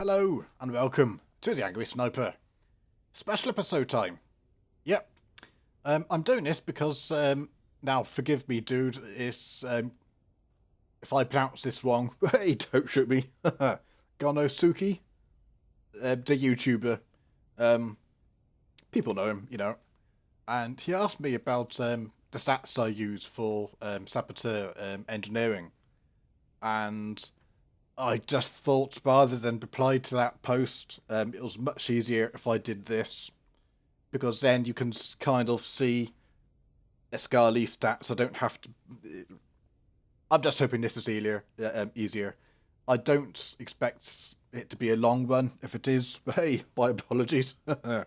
Hello and welcome to the Angry Sniper. Special episode time. Yep. I'm doing this because, now forgive me dude, it's, if I pronounce this wrong, hey, don't shoot me. Gonosuke, the YouTuber, people know him, and he asked me about, the stats I use for, SWTOR, engineering, and I just thought rather than reply to that post, it was much easier if I did this, because then you can kind of see Escali stats. I don't have to. I'm just hoping this is easier. I don't expect it to be a long run. If it is, hey, my apologies. The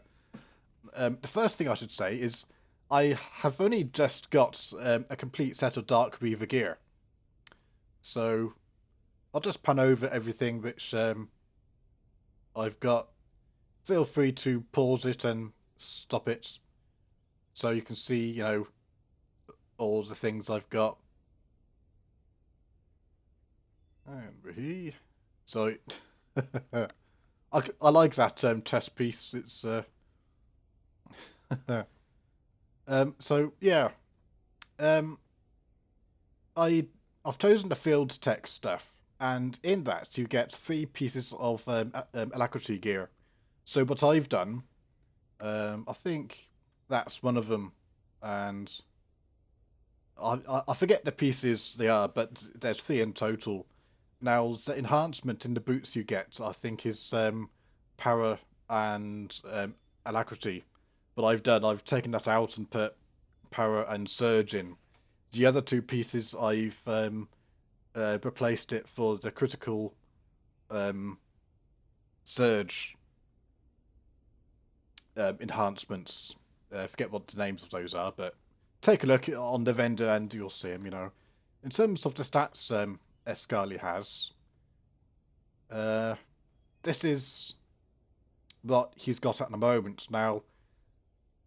first thing I should say is I have only just got a complete set of Dark Reaver gear, so I'll just pan over everything which I've got. Feel free to pause it and stop it so you can see, all the things I've got. And so I like that chess piece. It's so yeah. I've chosen the field tech stuff, and in that you get 3 pieces of alacrity gear. So what I've done, I think that's one of them, and I forget the pieces they are, but there's 3 in total. Now the enhancement in the boots you get, I think, is power and alacrity. But I've taken that out and put power and surge in. The other 2 pieces I've replaced it for the critical surge enhancements. I forget what the names of those are, but take a look on the vendor and you'll see them. In terms of the stats Escali has, this is what he's got at the moment. Now,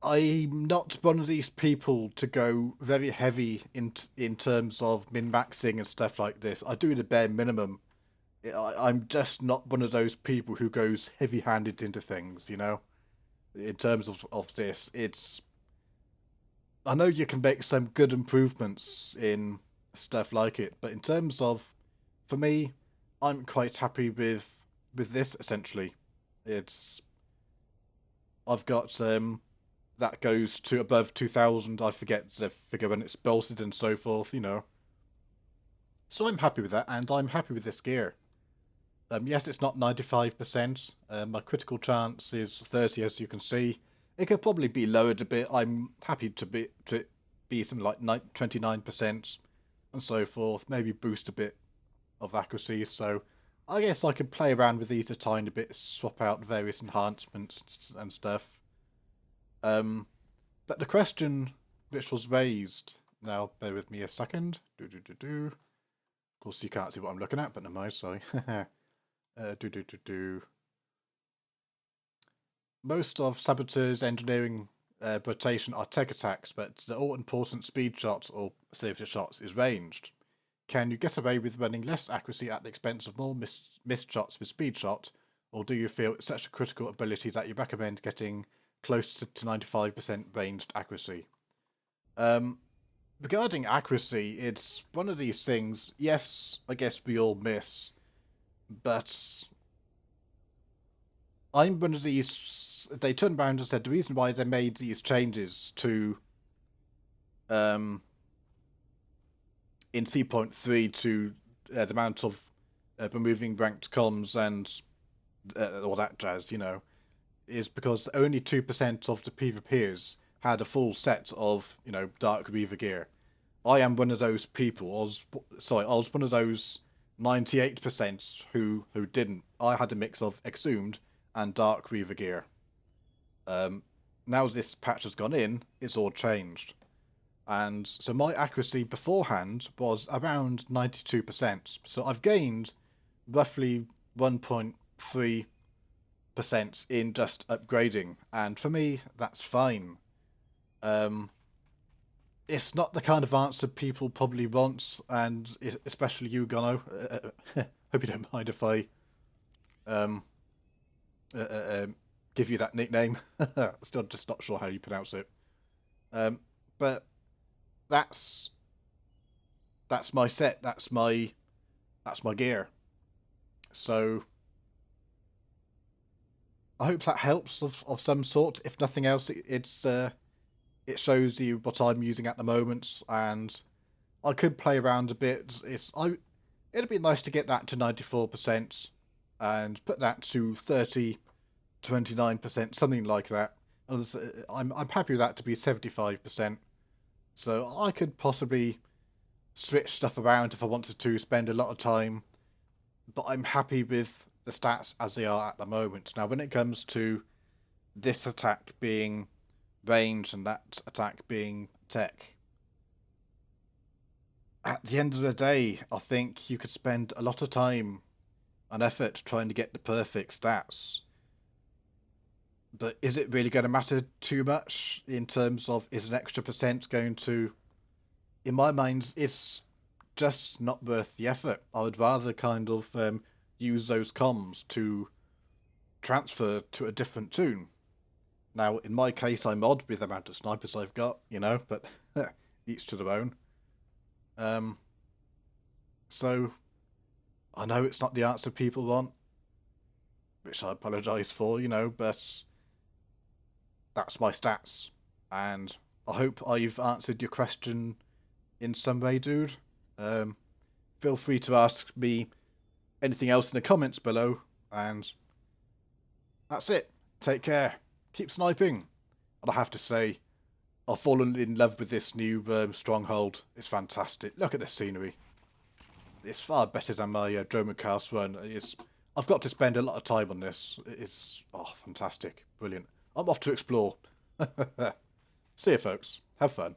I'm not one of these people to go very heavy in terms of min-maxing and stuff like this. I do the bare minimum. I'm just not one of those people who goes heavy-handed into things, In terms of this, I know you can make some good improvements in stuff like it, but in terms of, for me, I'm quite happy with this, essentially. I've got that goes to above 2000. I forget the figure when it's bolted and so forth, So I'm happy with that, and I'm happy with this gear. Yes, it's not 95%. My critical chance is 30, as you can see. It could probably be lowered a bit. I'm happy to be something like 29% and so forth. Maybe boost a bit of accuracy. So I guess I could play around with these a tiny bit, swap out various enhancements and stuff. But the question which was raised, now bear with me a second. Of course, you can't see what I'm looking at, but no mind, sorry. Most of SWTOR's engineering rotation are tech attacks, but the all-important speed shot or safety shots is ranged. Can you get away with running less accuracy at the expense of more missed shots with speed shot, or do you feel it's such a critical ability that you recommend getting close to 95% ranged accuracy? Regarding accuracy, it's one of these things. Yes, I guess we all miss, but I'm one of these. They turned around and said the reason why they made these changes to in 3.3 to the amount of removing ranked comms and all that jazz, is because only 2% of the PvPers had a full set of, Dark Reaver gear. I am one of those people. I was one of those 98% who didn't. I had a mix of Exhumed and Dark Reaver gear. Now this patch has gone in, it's all changed. And so my accuracy beforehand was around 92%. So I've gained roughly 1.3% in just upgrading. And for me, that's fine. It's not the kind of answer people probably want, and especially you, Gono. Hope you don't mind if I give you that nickname. Still just not sure how you pronounce it. But that's my set. That's my gear. So I hope that helps of some sort. If nothing else, it shows you what I'm using at the moment, and I could play around a bit. It'd be nice to get that to 94% and put that to 29%, something like that. I'm happy with that to be 75%. So I could possibly switch stuff around if I wanted to spend a lot of time, but I'm happy with the stats as they are at the moment. Now, when it comes to this attack being range and that attack being tech, at the end of the day, I think you could spend a lot of time and effort trying to get the perfect stats. But is it really going to matter too much in terms of is an extra percent going to? In my mind, it's just not worth the effort. I would rather kind of use those comms to transfer to a different tune. Now, in my case, I mod with the amount of snipers I've got, but each to their own. Um, so I know it's not the answer people want, which I apologise for, but that's my stats. And I hope I've answered your question in some way, dude. Um, Feel free to ask me anything else in the comments below. And that's it. Take care. Keep sniping. And I have to say, I've fallen in love with this new stronghold. It's fantastic. Look at the scenery. It's far better than my Dromacast one. I've got to spend a lot of time on this. It's fantastic. Brilliant. I'm off to explore. See you, folks. Have fun.